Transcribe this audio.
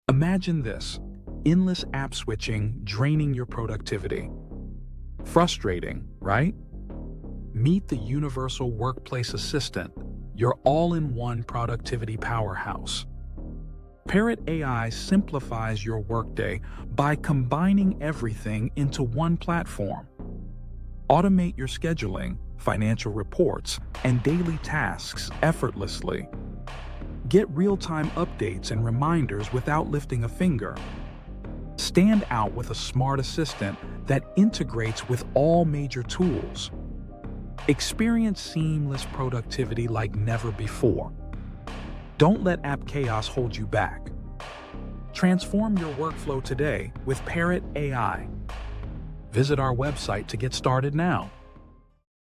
Imagine this: endless app switching draining your productivity. Frustrating, right? Meet the universal workplace assistant, your all-in-one productivity powerhouse. Parrot AI simplifies your workday by combining everything into one platform. Automate your scheduling, financial reports, and daily tasks effortlessly. Get real-time updates and reminders without lifting a finger. Stand out with a smart assistant that integrates with all major tools. Experience seamless productivity like never before. Don't let app chaos hold you back. Transform your workflow today with Parrot AI. Visit our website to get started now.